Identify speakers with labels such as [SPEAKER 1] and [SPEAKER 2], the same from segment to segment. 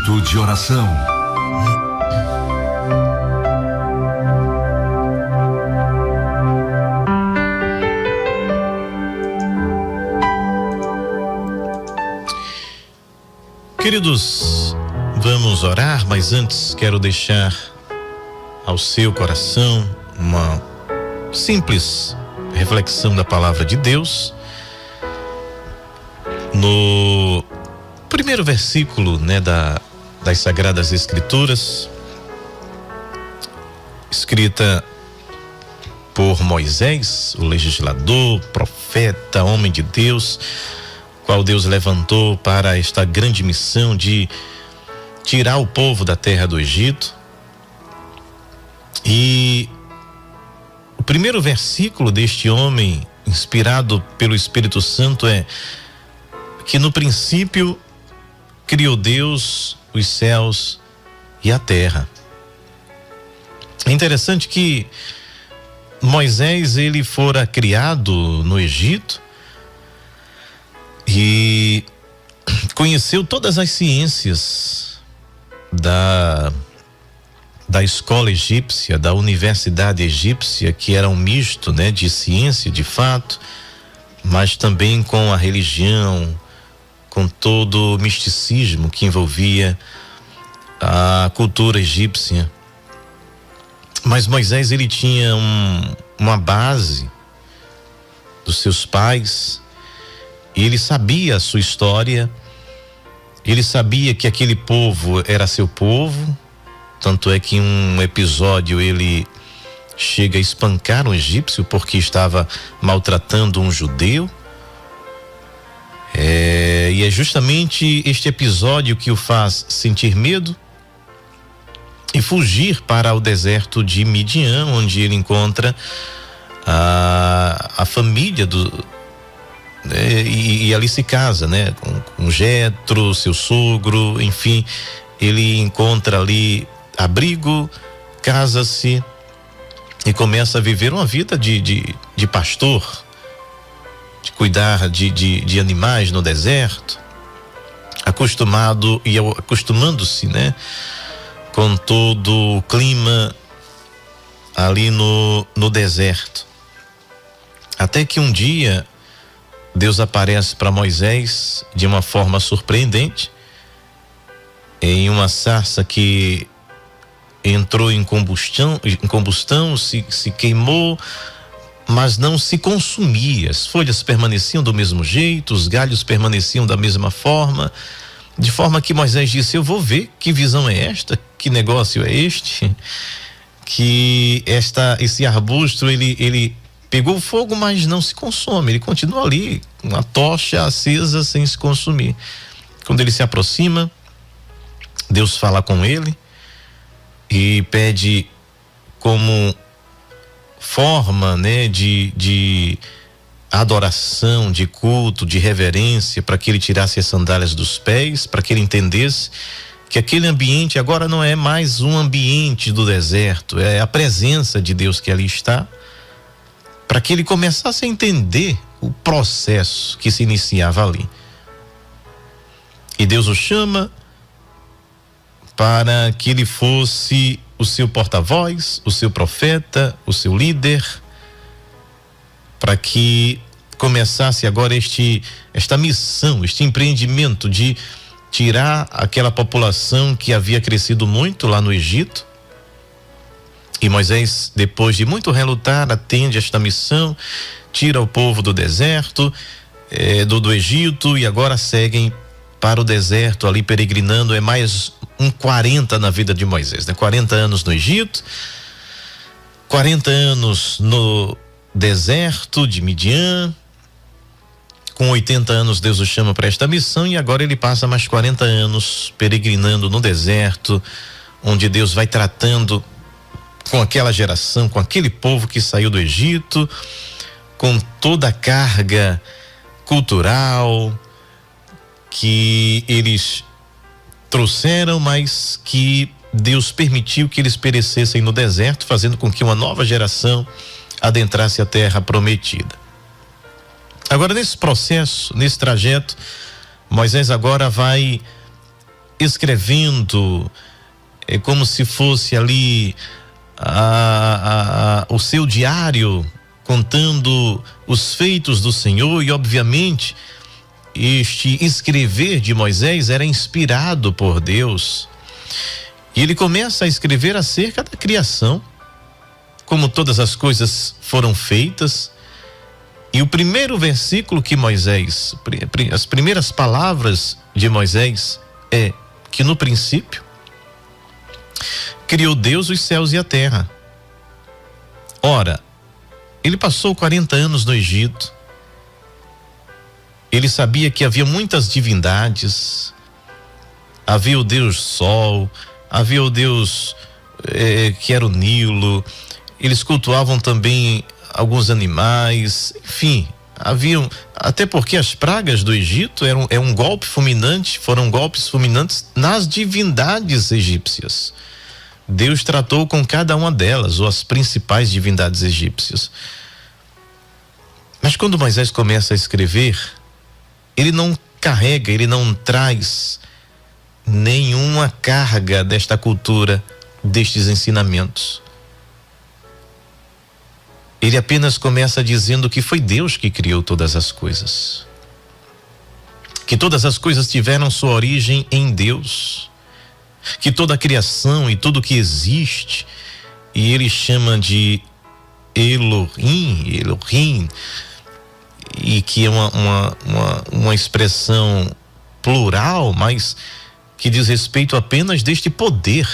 [SPEAKER 1] Momento de oração.
[SPEAKER 2] Queridos, vamos orar, mas antes quero deixar ao seu coração uma simples reflexão da palavra de Deus. No primeiro versículo, das Sagradas Escrituras, escrita por Moisés, o legislador, profeta, homem de Deus, qual Deus levantou para esta grande missão de tirar o povo da terra do Egito. E o primeiro versículo deste homem, inspirado pelo Espírito Santo, é que no princípio criou Deus os céus e a terra. É interessante que Moisés, ele fora criado no Egito e conheceu todas as ciências da escola egípcia, da universidade egípcia, que era um misto, de ciência, de fato, mas também com a religião, com todo o misticismo que envolvia a cultura egípcia. Mas Moisés, ele tinha uma base dos seus pais, e ele sabia a sua história, ele sabia que aquele povo era seu povo, tanto é que em um episódio ele chega a espancar um egípcio porque estava maltratando um judeu. E é justamente este episódio que o faz sentir medo e fugir para o deserto de Midian, onde ele encontra a família e ali se casa, com Jetro, seu sogro, enfim, ele encontra ali abrigo, casa-se e começa a viver uma vida de pastor, de cuidar de animais no deserto, acostumando-se, com todo o clima ali no deserto. Até que um dia Deus aparece para Moisés de uma forma surpreendente, em uma sarça que entrou em combustão, se queimou, mas não se consumia. As folhas permaneciam do mesmo jeito, os galhos permaneciam da mesma forma, de forma que Moisés disse: eu vou ver que visão é esta, que negócio é este, que esse arbusto ele pegou fogo, mas não se consome, ele continua ali, uma tocha acesa sem se consumir. Quando ele se aproxima, Deus fala com ele e pede como forma, de adoração, de culto, de reverência, para que ele tirasse as sandálias dos pés, para que ele entendesse que aquele ambiente agora não é mais um ambiente do deserto, é a presença de Deus que ali está, para que ele começasse a entender o processo que se iniciava ali. E Deus o chama para que ele fosse o seu porta-voz, o seu profeta, o seu líder, para que começasse agora esta missão, este empreendimento de tirar aquela população que havia crescido muito lá no Egito. E Moisés, depois de muito relutar, atende esta missão, tira o povo do deserto, do Egito, e agora seguem para o deserto, ali peregrinando. É mais 40 na vida de Moisés, 40 anos no Egito, 40 anos no deserto de Midian. Com 80 anos Deus o chama para esta missão, e agora ele passa mais 40 anos peregrinando no deserto, onde Deus vai tratando com aquela geração, com aquele povo que saiu do Egito, com toda a carga cultural que eles trouxeram, mas que Deus permitiu que eles perecessem no deserto, fazendo com que uma nova geração adentrasse a terra prometida. Agora, nesse processo, nesse trajeto, Moisés agora vai escrevendo, é como se fosse ali o seu diário, contando os feitos do Senhor. E obviamente este escrever de Moisés era inspirado por Deus. E ele começa a escrever acerca da criação, como todas as coisas foram feitas. E o primeiro versículo que Moisés, as primeiras palavras de Moisés é que no princípio criou Deus os céus e a terra. Ora, ele passou 40 anos no Egito. Ele sabia que havia muitas divindades. Havia o Deus Sol, havia o Deus que era o Nilo. Eles cultuavam também alguns animais, enfim, haviam, até porque as pragas do Egito foram golpes fulminantes nas divindades egípcias. Deus tratou com cada uma delas, ou as principais divindades egípcias. Mas quando Moisés começa a escrever, ele não carrega, ele não traz nenhuma carga desta cultura, destes ensinamentos. Ele apenas começa dizendo que foi Deus que criou todas as coisas, que todas as coisas tiveram sua origem em Deus, que toda a criação e tudo que existe, e ele chama de Elohim, e que é uma expressão plural, mas que diz respeito apenas deste poder.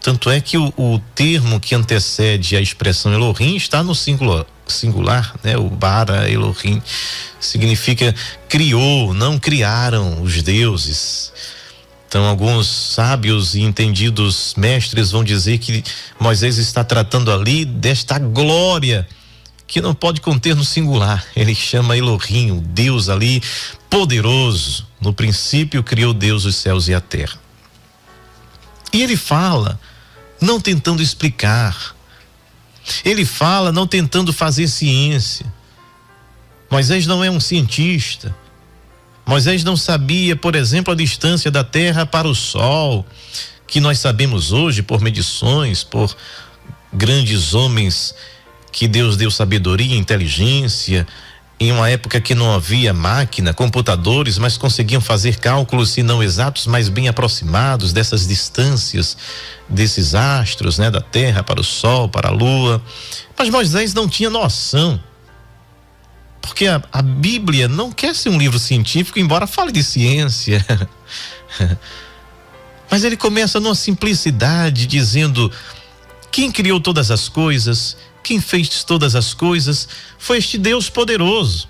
[SPEAKER 2] Tanto é que o termo que antecede a expressão Elohim está no singular, né? O bara Elohim significa criou, não criaram os deuses. Então alguns sábios e entendidos mestres vão dizer que Moisés está tratando ali desta glória que não pode conter no singular. Ele chama Elohim, o Deus ali poderoso. No princípio criou Deus os céus e a terra. E ele fala não tentando explicar. Ele fala não tentando fazer ciência. Moisés não é um cientista. Moisés não sabia, por exemplo, a distância da terra para o sol, que nós sabemos hoje por medições, por grandes homens que Deus deu sabedoria e inteligência, em uma época que não havia máquina, computadores, mas conseguiam fazer cálculos, se não exatos, mas bem aproximados dessas distâncias, desses astros, né? Da terra para o sol, para a lua. Mas Moisés não tinha noção, porque a Bíblia não quer ser um livro científico, embora fale de ciência. Mas ele começa numa simplicidade, dizendo: quem criou todas as coisas, quem fez todas as coisas, foi este Deus poderoso,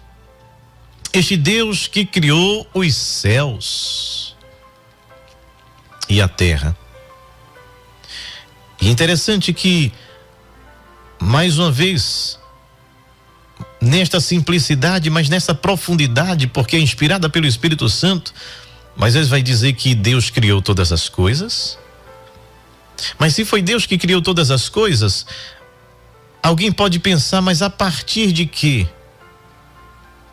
[SPEAKER 2] este Deus que criou os céus e a terra. E interessante que, mais uma vez, nesta simplicidade, mas nessa profundidade, porque é inspirada pelo Espírito Santo, Moisés vai dizer que Deus criou todas as coisas. Mas se foi Deus que criou todas as coisas, alguém pode pensar, mas a partir de quê?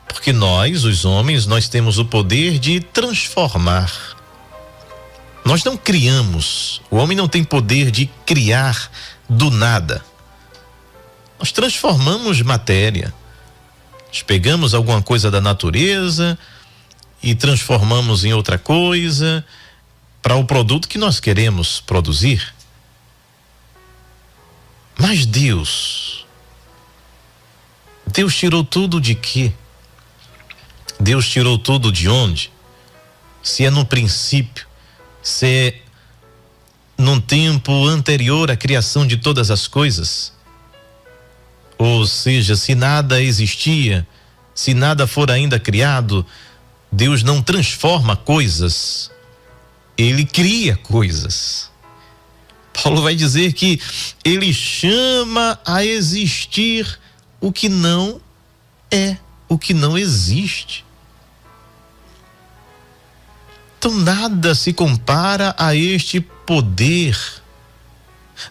[SPEAKER 2] Porque nós, os homens, nós temos o poder de transformar. Nós não criamos. O homem não tem poder de criar do nada. Nós transformamos matéria. Nós pegamos alguma coisa da natureza e transformamos em outra coisa para o produto que nós queremos produzir. Mas Deus tirou tudo de quê? Deus tirou tudo de onde? Se é no princípio, se é num tempo anterior à criação de todas as coisas, ou seja, se nada existia, se nada for ainda criado, Deus não transforma coisas, Ele cria coisas. Paulo vai dizer que Ele chama a existir o que não é, o que não existe. Então nada se compara a este poder,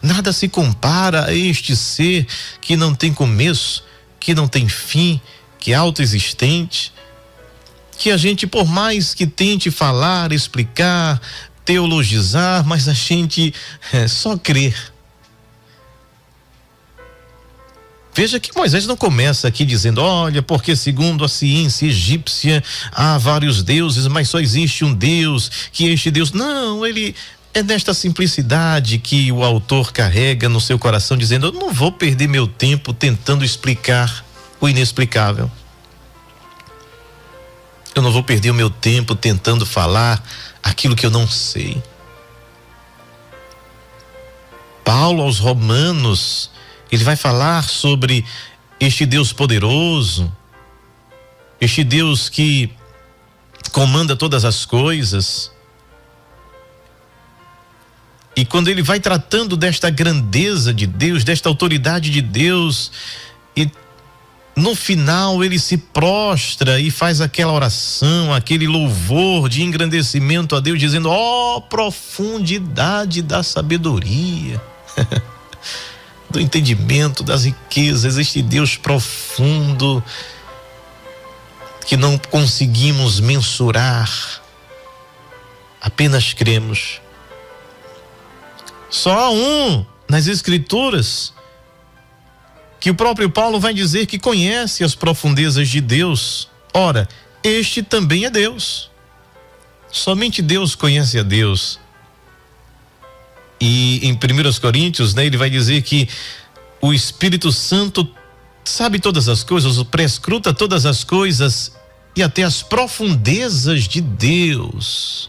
[SPEAKER 2] nada se compara a este ser que não tem começo, que não tem fim, que é autoexistente, que a gente, por mais que tente falar, explicar, teologizar, mas a gente só crê. Veja que Moisés não começa aqui dizendo, olha, porque segundo a ciência egípcia há vários deuses, mas só existe um Deus, que este Deus. Não, ele é nesta simplicidade que o autor carrega no seu coração, dizendo, eu não vou perder meu tempo tentando explicar o inexplicável. Eu não vou perder o meu tempo tentando falar aquilo que eu não sei. Paulo aos Romanos, ele vai falar sobre este Deus poderoso, este Deus que comanda todas as coisas. E quando ele vai tratando desta grandeza de Deus, desta autoridade de Deus, e no final ele se prostra e faz aquela oração, aquele louvor de engrandecimento a Deus, dizendo, ó, profundidade da sabedoria, do entendimento, das riquezas, este Deus profundo que não conseguimos mensurar, apenas cremos. Só há um nas Escrituras que o próprio Paulo vai dizer que conhece as profundezas de Deus. Ora, este também é Deus. Somente Deus conhece a Deus. E em 1 Coríntios, ele vai dizer que o Espírito Santo sabe todas as coisas, prescruta todas as coisas e até as profundezas de Deus.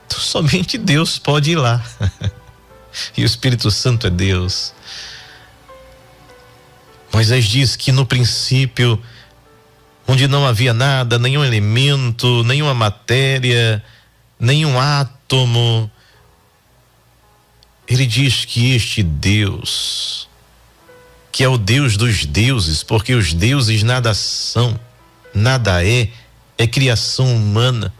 [SPEAKER 2] Então, somente Deus pode ir lá. E o Espírito Santo é Deus. Moisés diz que no princípio, onde não havia nada, nenhum elemento, nenhuma matéria, nenhum átomo, ele diz que este Deus, que é o Deus dos deuses, porque os deuses nada são, nada é criação humana,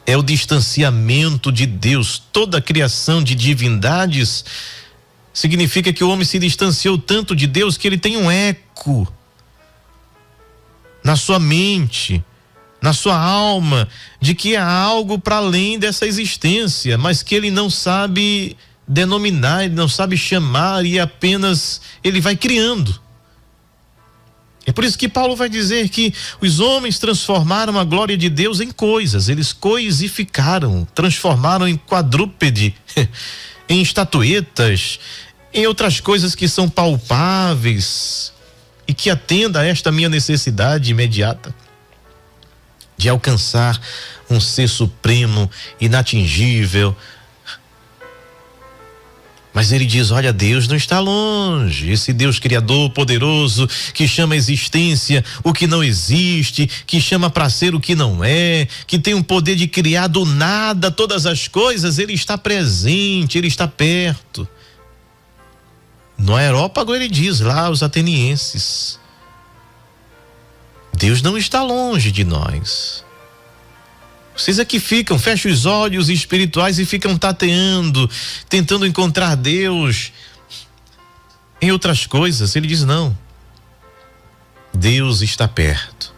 [SPEAKER 2] é o distanciamento de Deus. Toda a criação de divindades significa que o homem se distanciou tanto de Deus que ele tem um eco na sua mente, na sua alma, de que há algo para além dessa existência, mas que ele não sabe denominar, ele não sabe chamar, e apenas ele vai criando. É por isso que Paulo vai dizer que os homens transformaram a glória de Deus em coisas, eles coisificaram, transformaram em quadrúpede, em estatuetas, em outras coisas que são palpáveis e que atenda a esta minha necessidade imediata de alcançar um ser supremo, inatingível. Mas ele diz, olha, Deus não está longe, esse Deus criador, poderoso, que chama a existência o que não existe, que chama para ser o que não é, que tem o poder de criar do nada todas as coisas, ele está presente, ele está perto. No Areópago ele diz lá aos atenienses, Deus não está longe de nós. Vocês aqui ficam, fecham os olhos espirituais e ficam tateando, tentando encontrar Deus em outras coisas. Ele diz, não, Deus está perto.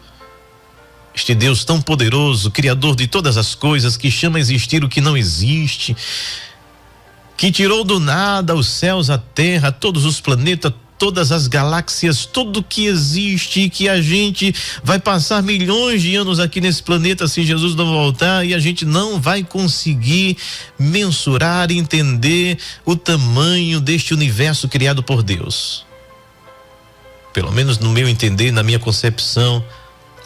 [SPEAKER 2] Este Deus tão poderoso, criador de todas as coisas, que chama a existir o que não existe, que tirou do nada os céus, a terra, todos os planetas, todas as galáxias, tudo que existe, e que a gente vai passar milhões de anos aqui nesse planeta se Jesus não voltar, e a gente não vai conseguir mensurar e entender o tamanho deste universo criado por Deus. Pelo menos no meu entender, na minha concepção,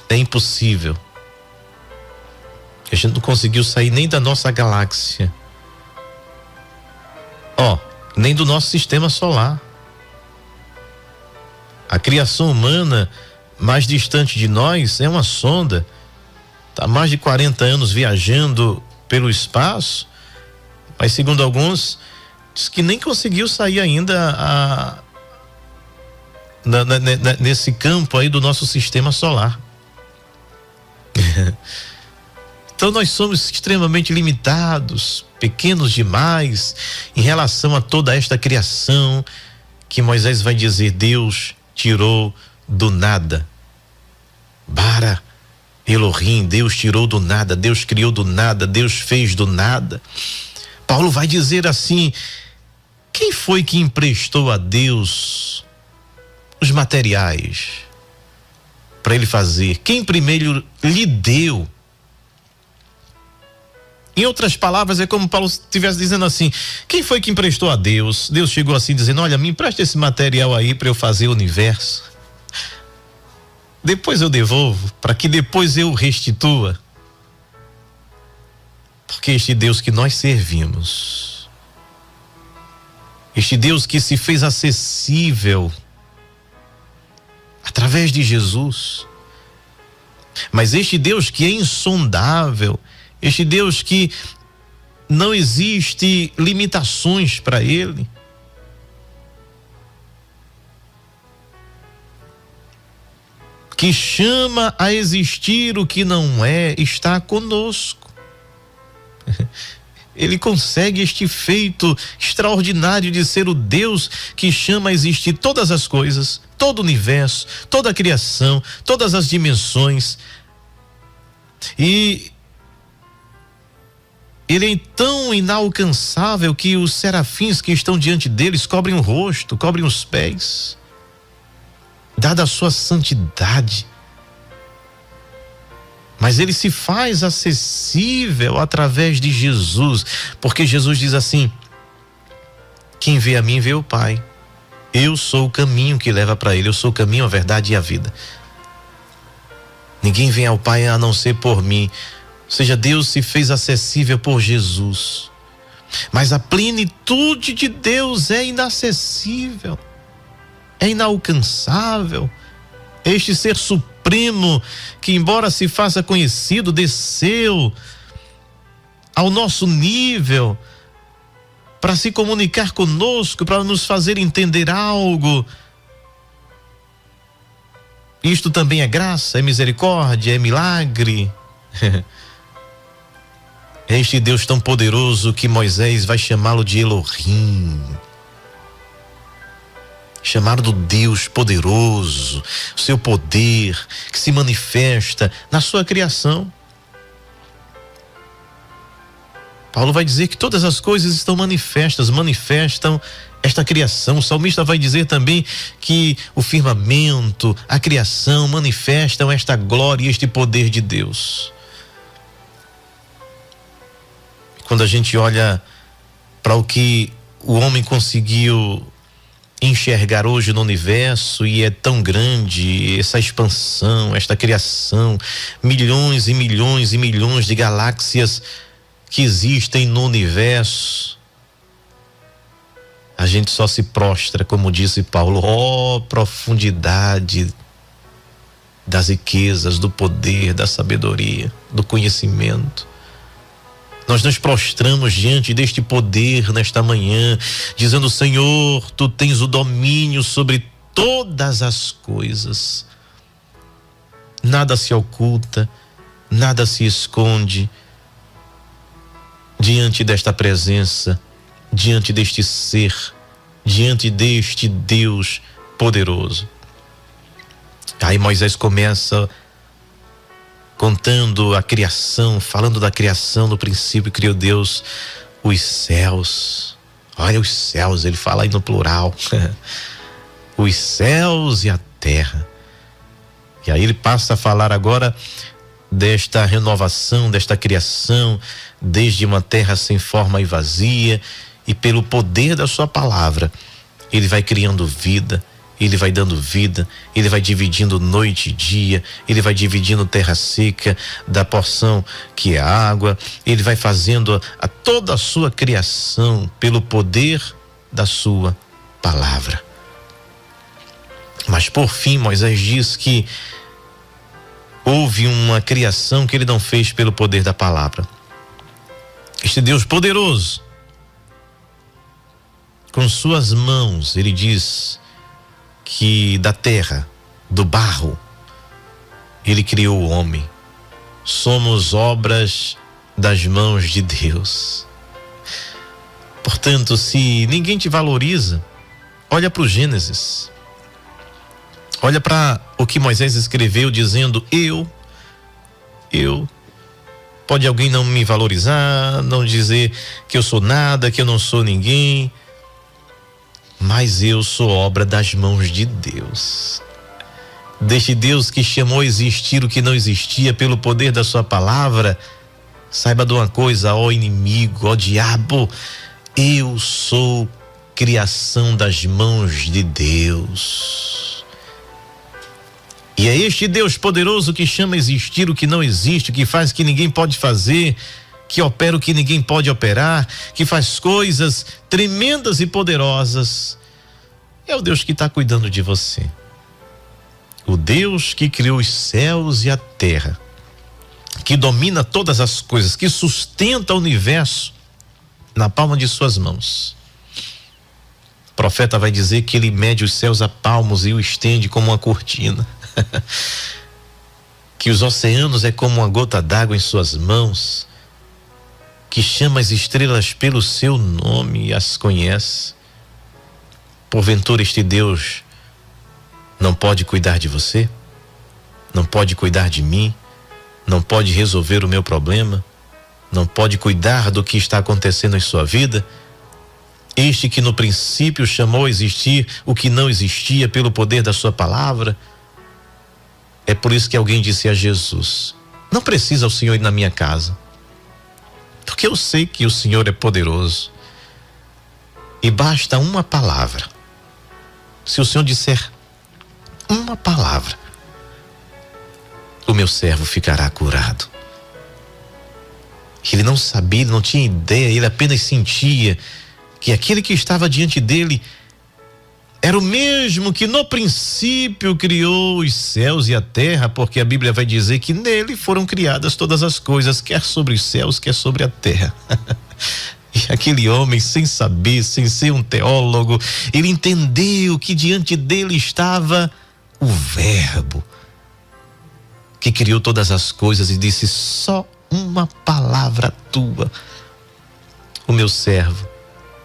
[SPEAKER 2] é impossível. A gente não conseguiu sair nem da nossa galáxia, nem do nosso sistema solar. A criação humana mais distante de nós é uma sonda, está há mais de 40 anos viajando pelo espaço, mas segundo alguns, diz que nem conseguiu sair ainda nesse campo aí do nosso sistema solar. Então nós somos extremamente limitados, pequenos demais em relação a toda esta criação que Moisés vai dizer, Deus tirou do nada. Bara Elohim, Deus tirou do nada, Deus criou do nada, Deus fez do nada. Paulo vai dizer assim: quem foi que emprestou a Deus os materiais para ele fazer? Quem primeiro lhe deu? Em outras palavras, é como Paulo estivesse dizendo assim: quem foi que emprestou a Deus? Deus chegou assim dizendo: olha, me empresta esse material aí para eu fazer o universo. Depois eu devolvo, para que depois eu restitua. Porque este Deus que nós servimos, este Deus que se fez acessível através de Jesus, mas este Deus que é insondável, este Deus que não existe limitações para ele, que chama a existir o que não é, está conosco. Ele consegue este feito extraordinário de ser o Deus que chama a existir todas as coisas, todo o universo, toda a criação, todas as dimensões. E ele é tão inalcançável que os serafins que estão diante deles cobrem o rosto, cobrem os pés, dada a sua santidade. Mas ele se faz acessível através de Jesus, porque Jesus diz assim: quem vê a mim vê o Pai. Eu sou o caminho que leva para ele, eu sou o caminho, a verdade e a vida. Ninguém vem ao Pai a não ser por mim. Ou seja, Deus se fez acessível por Jesus. Mas a plenitude de Deus é inacessível, é inalcançável. Este ser supremo, que embora se faça conhecido, desceu ao nosso nível para se comunicar conosco, para nos fazer entender algo. Isto também é graça, é misericórdia, é milagre. É este Deus tão poderoso que Moisés vai chamá-lo de Elohim, chamado do Deus poderoso, o seu poder que se manifesta na sua criação. Paulo vai dizer que todas as coisas estão manifestam esta criação. O salmista vai dizer também que o firmamento, a criação manifestam esta glória e este poder de Deus. Quando a gente olha para o que o homem conseguiu enxergar hoje no universo, e é tão grande essa expansão, esta criação, milhões e milhões e milhões de galáxias que existem no universo, a gente só se prostra, como disse Paulo: ó profundidade das riquezas, do poder, da sabedoria, do conhecimento. Nós nos prostramos diante deste poder nesta manhã, dizendo: Senhor, tu tens o domínio sobre todas as coisas. Nada se oculta, nada se esconde diante desta presença, diante deste ser, diante deste Deus poderoso. Aí Moisés começa contando a criação, falando da criação. No princípio criou Deus os céus. Olha os céus, ele fala aí no plural. Os céus e a terra. E aí ele passa a falar agora desta renovação, desta criação, desde uma terra sem forma e vazia, e pelo poder da sua palavra, ele vai criando vida. Ele vai dando vida, ele vai dividindo noite e dia, ele vai dividindo terra seca da porção que é água, ele vai fazendo a toda a sua criação pelo poder da sua palavra. Mas por fim, Moisés diz que houve uma criação que ele não fez pelo poder da palavra. Este Deus poderoso, com suas mãos, ele diz que da terra, do barro, ele criou o homem. Somos obras das mãos de Deus. Portanto, se ninguém te valoriza, olha para o Gênesis. Olha para o que Moisés escreveu dizendo: eu Pode alguém não me valorizar, não dizer que eu sou nada, que eu não sou ninguém, mas eu sou obra das mãos de Deus. Deste Deus que chamou a existir o que não existia pelo poder da sua palavra. Saiba de uma coisa, ó inimigo, ó diabo, eu sou criação das mãos de Deus. E é este Deus poderoso que chama a existir o que não existe, que faz o que ninguém pode fazer, que opera o que ninguém pode operar, que faz coisas tremendas e poderosas. É o Deus que está cuidando de você. O Deus que criou os céus e a terra, que domina todas as coisas, que sustenta o universo na palma de suas mãos. O profeta vai dizer que ele mede os céus a palmos e o estende como uma cortina. Que os oceanos é como uma gota d'água em suas mãos, que chama as estrelas pelo seu nome e as conhece. Porventura este Deus não pode cuidar de você? Não pode cuidar de mim? Não pode resolver o meu problema? Não pode cuidar do que está acontecendo em sua vida? Este que no princípio chamou a existir o que não existia pelo poder da sua palavra. É por isso que alguém disse a Jesus: não precisa o Senhor ir na minha casa, porque eu sei que o Senhor é poderoso e basta uma palavra. Se o Senhor disser uma palavra, o meu servo ficará curado. Ele não sabia, ele não tinha ideia, ele apenas sentia que aquele que estava diante dele era o mesmo que no princípio criou os céus e a terra, porque a Bíblia vai dizer que nele foram criadas todas as coisas, quer sobre os céus, quer sobre a terra. E aquele homem, sem saber, sem ser um teólogo, ele entendeu que diante dele estava o Verbo, que criou todas as coisas, e disse: só uma palavra tua, o meu servo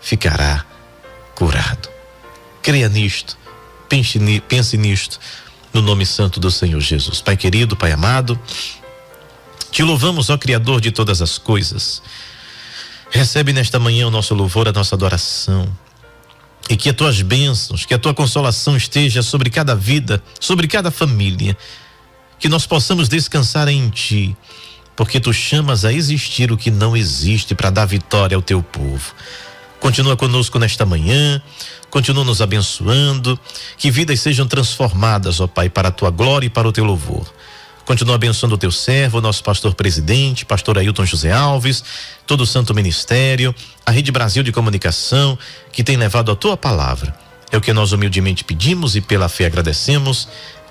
[SPEAKER 2] ficará curado. Creia nisto, pense nisto, no nome santo do Senhor Jesus. Pai querido, Pai amado, te louvamos, ó Criador de todas as coisas. Recebe nesta manhã o nosso louvor, a nossa adoração, e que as tuas bênçãos, que a tua consolação esteja sobre cada vida, sobre cada família, que nós possamos descansar em ti, porque tu chamas a existir o que não existe para dar vitória ao teu povo. Continua conosco nesta manhã, continua nos abençoando, que vidas sejam transformadas, ó Pai, para a tua glória e para o teu louvor. Continua abençoando o teu servo, nosso pastor presidente, pastor Ailton José Alves, todo o santo ministério, a Rede Brasil de Comunicação, que tem levado a tua palavra. É o que nós humildemente pedimos e pela fé agradecemos,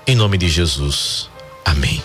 [SPEAKER 2] em nome de Jesus. Amém.